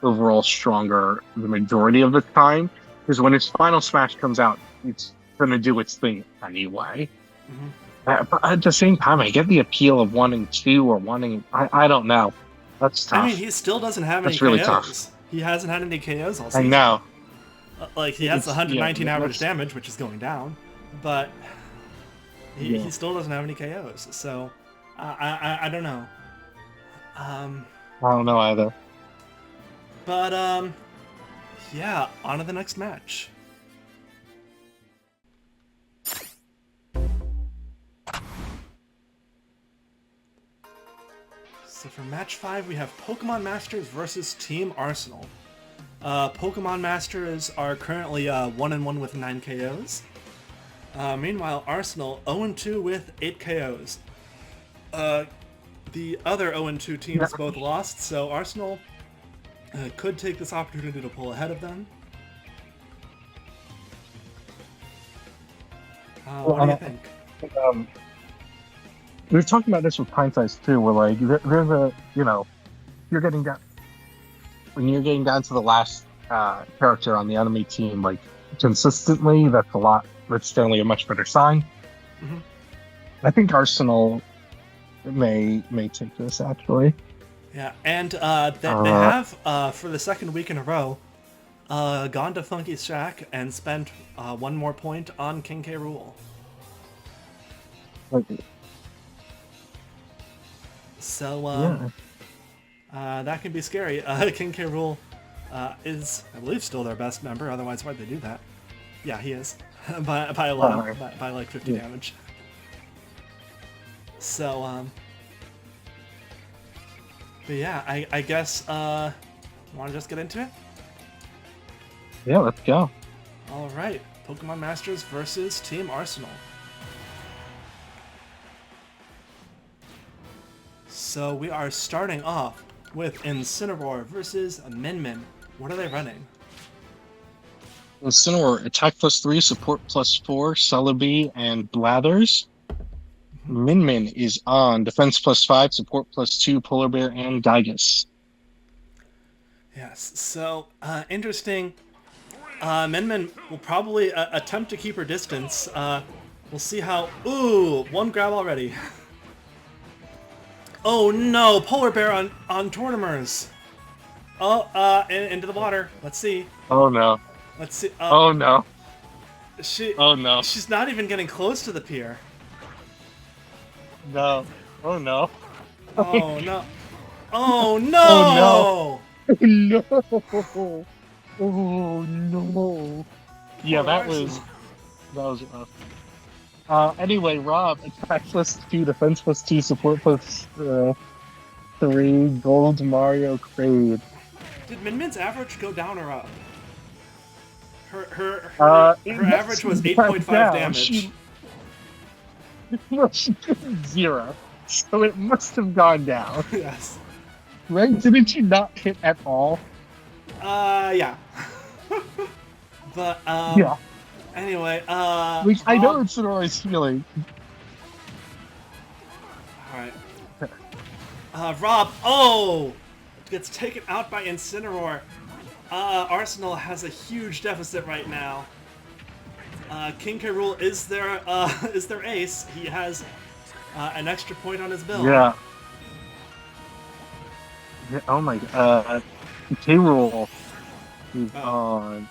[SPEAKER 2] overall stronger the majority of the time. Because when his final smash comes out, it's gonna do its thing anyway.
[SPEAKER 1] Mhm.
[SPEAKER 2] But at the same time, I get the appeal of wanting 2 or wanting. I don't know. That's tough.
[SPEAKER 1] I mean, he still doesn't have any
[SPEAKER 2] That's really
[SPEAKER 1] KOs.
[SPEAKER 2] tough.
[SPEAKER 1] He hasn't had any KOs all
[SPEAKER 2] I
[SPEAKER 1] season.
[SPEAKER 2] know.
[SPEAKER 1] Like, he has
[SPEAKER 2] It's-
[SPEAKER 1] 119
[SPEAKER 2] yeah,
[SPEAKER 1] average
[SPEAKER 2] that's-
[SPEAKER 1] damage, which is going down, but he still doesn't have any KOs. So, I don't know.
[SPEAKER 2] I don't know either.
[SPEAKER 1] But, yeah, on to the next match. So for match 5, we have Pokemon Masters versus Team Arsenal. Pokemon Masters are currently 1-1 with 9 KOs. Meanwhile, Arsenal 0-2 with 8 KOs. The other 0-2 teams both lost, so Arsenal could take this opportunity to pull ahead of them. What do you think?
[SPEAKER 2] We were talking about this with Pintsize too, where like there's a you're getting down when you're getting down to the last character on the enemy team, like consistently, that's a lot. That's generally a much better sign.
[SPEAKER 1] Mhm.
[SPEAKER 2] I think Arsenal may take this actually.
[SPEAKER 1] Yeah, and they have, for the second week in a row, gone to Funky Shack and spent 1 more point on King K. Rool.
[SPEAKER 2] Like,
[SPEAKER 1] So, that can be scary. King K. Rool is, I believe, still their best member, otherwise why'd they do that? Yeah, he is. by a lot, by like 50 damage. So, but yeah, I guess, want to just get into it?
[SPEAKER 2] yeah, let's go.
[SPEAKER 1] Alright, Pokemon Masters versus Team Arsenal. So we are starting off with Incineroar versus Min. What are they running?
[SPEAKER 2] Incineroar, attack +3, support +4, Celebi, and Blathers. Min is on defense +5, support +2, Polar Bear, and Gygus.
[SPEAKER 1] Yes, so, interesting. Min will probably attempt to keep her distance. We'll see how... Ooh, 1 grab already. Oh no, Polar Bear on Tortimers. Oh, into the water. Let's see.
[SPEAKER 2] Oh no.
[SPEAKER 1] Let's see.
[SPEAKER 2] Oh no.
[SPEAKER 1] Oh
[SPEAKER 2] no.
[SPEAKER 1] She's not even getting close to the pier.
[SPEAKER 2] No. Oh no.
[SPEAKER 1] Oh no. Oh no.
[SPEAKER 2] Oh no. Oh no. Yeah, that was rough. Anyway, Rob, attack +2, defense +2, support +3, gold Mario Crade.
[SPEAKER 1] Did Min's average go down or up? Her
[SPEAKER 2] It
[SPEAKER 1] average was
[SPEAKER 2] must
[SPEAKER 1] 8.5
[SPEAKER 2] down.
[SPEAKER 1] damage.
[SPEAKER 2] She did 0, so it must have gone down.
[SPEAKER 1] Yes.
[SPEAKER 2] Right? Didn't you not hit at all?
[SPEAKER 1] Yeah. But,
[SPEAKER 2] Yeah.
[SPEAKER 1] anyway,
[SPEAKER 2] Like, I know Incineroar's healing.
[SPEAKER 1] Alright. Rob, gets taken out by Incineroar. Arsenal has a huge deficit right now. King K. Rool is their ace. He has an extra point on his bill.
[SPEAKER 2] Yeah. Oh my god. K. Rool is on.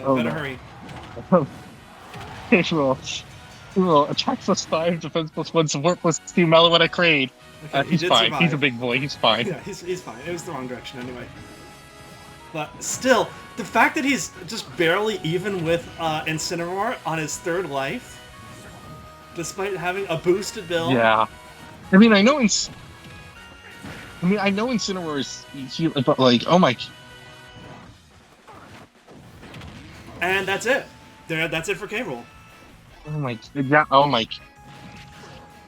[SPEAKER 1] Better hurry.
[SPEAKER 2] K. Rool, attack +5, defense +1, support +2, Meloetta Crade.
[SPEAKER 1] Okay,
[SPEAKER 2] He's fine.
[SPEAKER 1] Survive.
[SPEAKER 2] He's a big boy. He's fine.
[SPEAKER 1] Yeah, he's fine. It was the wrong direction anyway. But still, the fact that he's just barely even with Incineroar on his 3rd life, despite having a boosted build.
[SPEAKER 2] Yeah. I mean, I know Incineroar is healing, but like, oh my.
[SPEAKER 1] And that's it. That's it for K. Rool.
[SPEAKER 2] Oh my. Yeah. Oh my.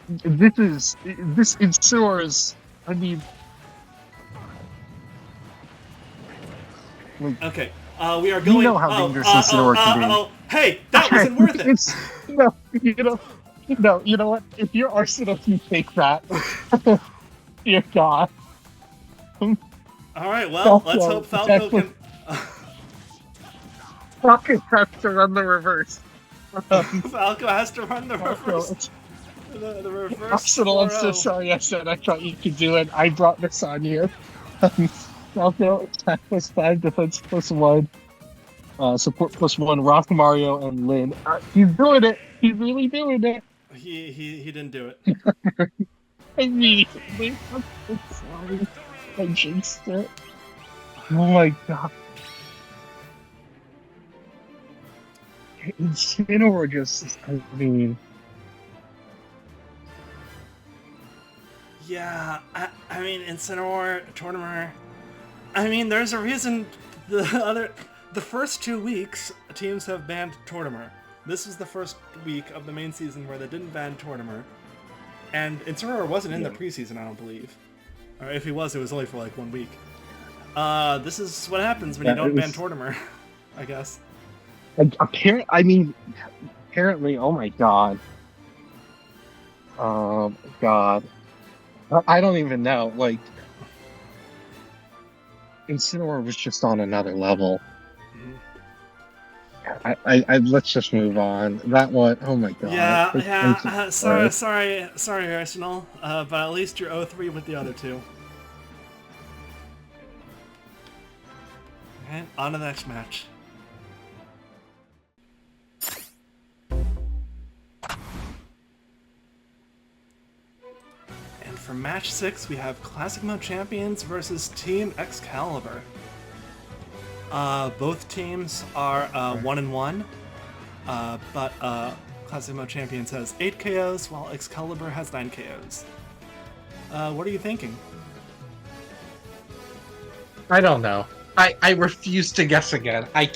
[SPEAKER 2] This Incineroar is. I mean. Like,
[SPEAKER 1] Okay. We are going.
[SPEAKER 2] You know how dangerous Incineroar can be.
[SPEAKER 1] Hey, that wasn't worth it.
[SPEAKER 2] No, you know what? If your Arsenal can take that, dear God.
[SPEAKER 1] All right. Well, let's hope Falco can.
[SPEAKER 2] Falcon has to run the reverse.
[SPEAKER 1] Falco has to run the reverse. The reverse.
[SPEAKER 2] Arsenal, I'm so
[SPEAKER 1] 4-0.
[SPEAKER 2] sorry I said I thought you could do it. I brought this on you. Falco, attack +5, defense +1, support +1, Rock, Mario, and Lynn. He's doing it. He's really doing it.
[SPEAKER 1] He didn't do it.
[SPEAKER 2] Immediately. I'm so sorry. I jinxed it. Oh my god. Incineroar just, I mean...
[SPEAKER 1] Yeah, I mean, Incineroar, Tortimer. I mean, there's a reason the first 2 weeks teams have banned Tortimer. This was the first week of the main season where they didn't ban Tortimer. And Incineroar wasn't in the preseason, I don't believe. Or if he was, it was only for like 1 week. This is what happens when you don't ban Tortimer, I guess.
[SPEAKER 2] Apparently, oh my god. God. I don't even know. Like, Incineroar was just on another level. I let's just move on. That one, oh my god.
[SPEAKER 1] Yeah. Sorry, Arsenal. But at least you're 0-3 with the other two. And on to the next match. And for match 6, we have Classic Mode Champions versus Team Excalibur. Both teams are 1-1, but Classic Mode Champions has 8 KOs, while Excalibur has 9 KOs. What are you thinking?
[SPEAKER 2] I don't know. I refuse to guess again. I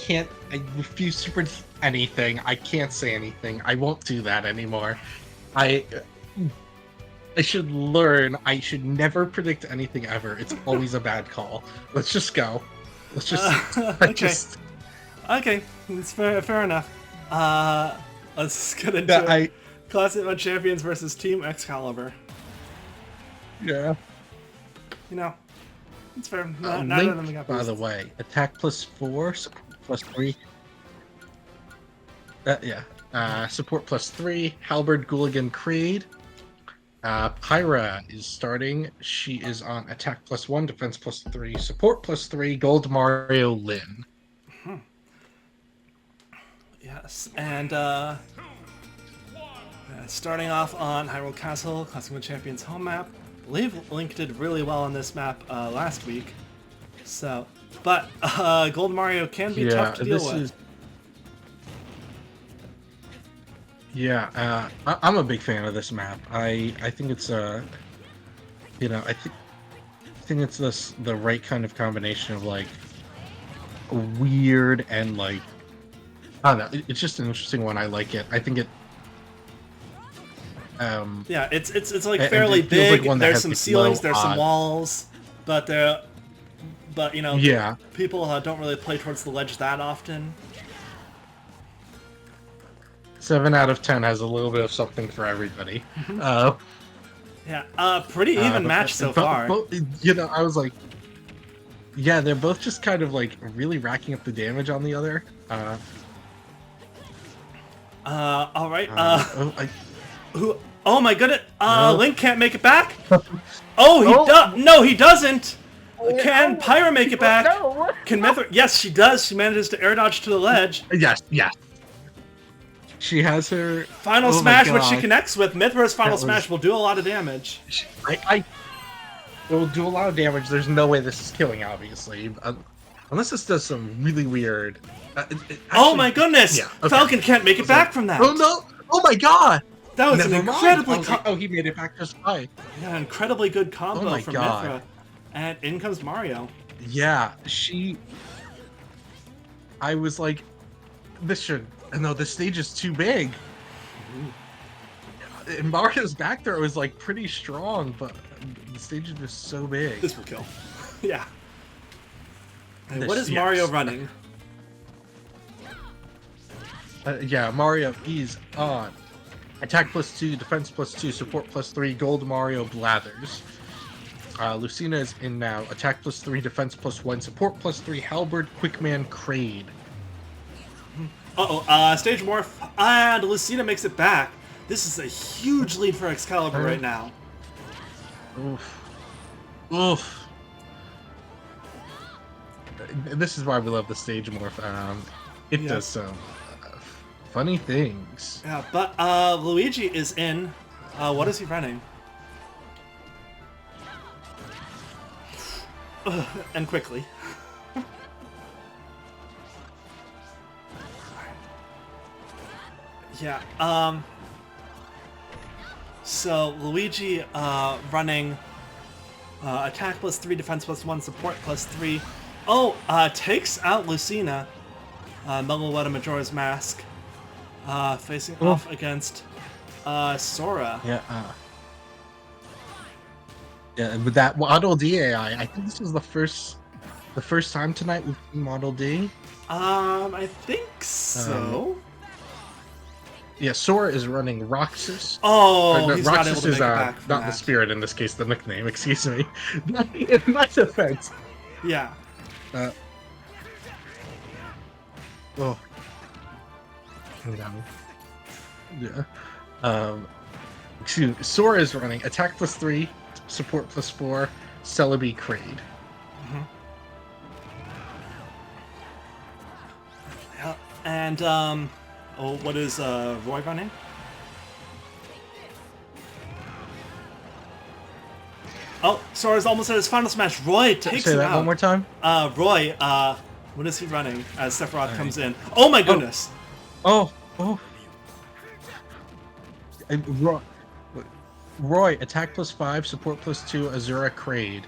[SPEAKER 2] refuse to predict anything. I can't say anything. I won't do that anymore. I should learn. I should never predict anything ever. It's always a bad call. Let's just go. Let's just...
[SPEAKER 1] Okay. Okay, it's fair enough. Let's get into it. Classic Mode Champions versus Team Excalibur.
[SPEAKER 2] Yeah.
[SPEAKER 1] You know, it's fair. Neither of them got
[SPEAKER 2] by the way, attack +4, support +3. Yeah. Support +3, Halberd, Gooligan, Creed. Pyra is starting. She is on attack +1, defense +3, support +3, Gold, Mario, Lynn.
[SPEAKER 1] Yes, and starting off on Hyrule Castle, Classic Mode Champions home map. I believe Link did really well on this map last week. So, but Gold Mario can be tough to deal with.
[SPEAKER 2] Yeah, I'm a big fan of this map. I think it's I think it's the right kind of combination of like weird and like I don't know. It's just an interesting one. I like it. I think it.
[SPEAKER 1] Yeah, it's like fairly big. Like there's some ceilings, there's some walls, but you know,
[SPEAKER 2] yeah,
[SPEAKER 1] people don't really play towards the ledge that often.
[SPEAKER 2] 7 out of 10 has a little bit of something for everybody.
[SPEAKER 1] Yeah, pretty even match so far.
[SPEAKER 2] You know, I was like, yeah, they're both just kind of like really racking up the damage on the other.
[SPEAKER 1] All right. Who? Oh my goodness!
[SPEAKER 2] No.
[SPEAKER 1] Link can't make it back. Oh, he does. No, he doesn't. Can Pyra make it back?
[SPEAKER 2] No.
[SPEAKER 1] Can Mithra? Yes, she does. She manages to air dodge to the ledge.
[SPEAKER 2] Yes. She has her
[SPEAKER 1] final smash, which she connects with. Mithra's final smash will do a lot of damage.
[SPEAKER 2] It will do a lot of damage. There's no way this is killing, obviously, unless this does some really weird. Actually,
[SPEAKER 1] oh my goodness!
[SPEAKER 2] Yeah, okay.
[SPEAKER 1] Falcon can't make it back from that.
[SPEAKER 2] Oh no! Oh my god!
[SPEAKER 1] That was an incredibly.
[SPEAKER 2] Oh, he made it back just fine.
[SPEAKER 1] Yeah, incredibly good combo from
[SPEAKER 2] god.
[SPEAKER 1] Mithra, and in comes Mario.
[SPEAKER 2] Yeah, I was like, this should. No, the stage is too big. And Mario's back there was like pretty strong, but the stage is just so big.
[SPEAKER 1] This will kill. Yeah. And what is Mario running?
[SPEAKER 2] Yeah, Mario, he's on attack +2, defense +2, support +3, Gold Mario Blathers. Lucina is in now, attack +3, defense +1, support +3, Halberd, Quickman, Kraid.
[SPEAKER 1] Stage morph, and Lucina makes it back. This is a huge lead for Excalibur right now.
[SPEAKER 2] Oof. Oof. This is why we love the stage morph. It does some funny things.
[SPEAKER 1] Yeah, but Luigi is in. What is he running? And quickly. Yeah, so Luigi running attack +3, defense +1, support +3. Oh, takes out Lucina. Megalweta Majora's Mask. Facing off against Sora.
[SPEAKER 2] Yeah. Yeah, with that Model D AI, I think this is the first time tonight we've seen Model D.
[SPEAKER 1] I think so.
[SPEAKER 2] Yeah, Sora is running Roxas.
[SPEAKER 1] Oh,
[SPEAKER 2] no,
[SPEAKER 1] he's
[SPEAKER 2] Roxas
[SPEAKER 1] not able to
[SPEAKER 2] is
[SPEAKER 1] make it back from
[SPEAKER 2] not
[SPEAKER 1] that.
[SPEAKER 2] the spirit in this case, the nickname. Excuse me. In my defense.
[SPEAKER 1] Yeah.
[SPEAKER 2] Oh. Yeah. Excuse me. Sora is running attack +3, support +4, Celebi Kraid.
[SPEAKER 1] Yeah, and what is Roy running? Oh, Sora's almost at his final smash. Roy takes
[SPEAKER 2] Say
[SPEAKER 1] him
[SPEAKER 2] that
[SPEAKER 1] out.
[SPEAKER 2] one more time.
[SPEAKER 1] Roy, what is he running as Sephiroth comes in? Oh my goodness!
[SPEAKER 2] Oh. Roy, attack +5, support +2, Azura Kraid.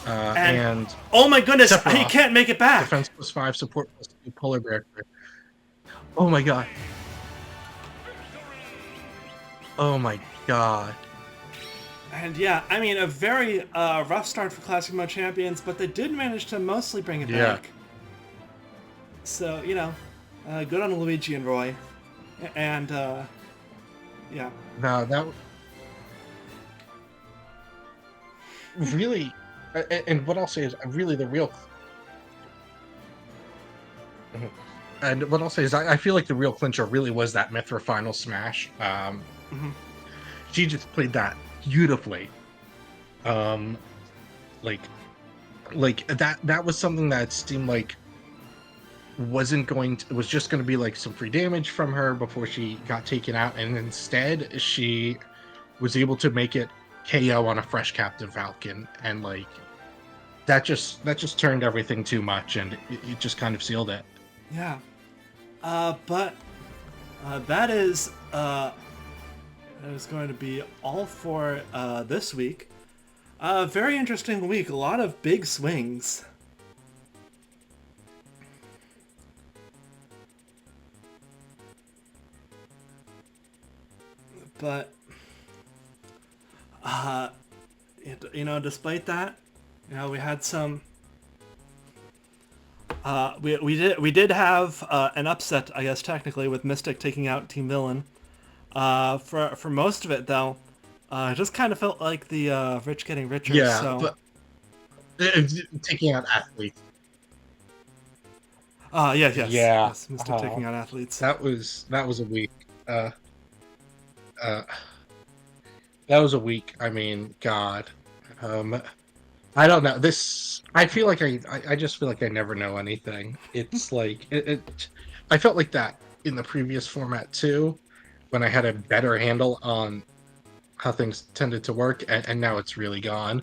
[SPEAKER 2] And
[SPEAKER 1] oh my goodness,
[SPEAKER 2] Sephiroth,
[SPEAKER 1] he can't make it back.
[SPEAKER 2] Defense +5, support +2, Polar Bear. Oh my god. Oh my god.
[SPEAKER 1] And yeah, I mean, a very rough start for Classic Mode Champions, but they did manage to mostly bring it back. So, you know, good on Luigi and Roy. And, yeah.
[SPEAKER 2] No, that... Really... And what I'll say is, really the real... And what I'll say is, I feel like the real clincher really was that Mithra final smash. She just played that beautifully. Like that was something that seemed like was just going to be like some free damage from her before she got taken out, and instead she was able to make it KO on a fresh Captain Falcon, and like that just turned everything too much, and it just kind of sealed it.
[SPEAKER 1] Yeah. But that is going to be all for this week. Very interesting week. A lot of big swings. But you know, despite that, you know, we had some. We did have an upset, I guess technically, with Mystic taking out Team Villain. For most of it, though, it just kind of felt like the rich getting richer.
[SPEAKER 2] Yeah,
[SPEAKER 1] so.
[SPEAKER 2] but taking out athletes.
[SPEAKER 1] Yes, Mystic taking out athletes.
[SPEAKER 2] That was a week. That was a week. I mean, God. I don't know. I feel like I just feel like I never know anything. It's like I felt like that in the previous format too, when I had a better handle on how things tended to work, and now it's really gone.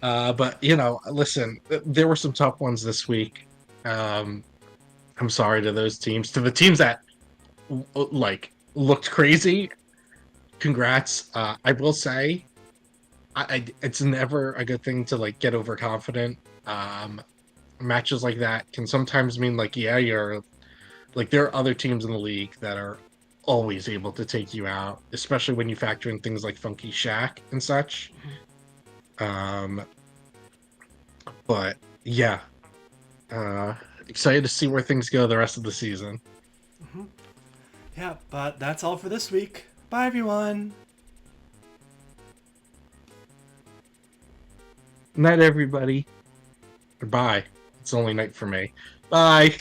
[SPEAKER 2] But you know, listen, there were some tough ones this week. I'm sorry to those teams, to the teams that like looked crazy. Congrats. I will say, it's never a good thing to like get overconfident. Matches like that can sometimes mean like, yeah, you're like, there are other teams in the league that are always able to take you out, especially when you factor in things like Funky Shack and such. But yeah, excited to see where things go the rest of the season.
[SPEAKER 1] Yeah, but that's all for this week. Bye, everyone.
[SPEAKER 2] Night, everybody. Bye. It's only night for me. Bye.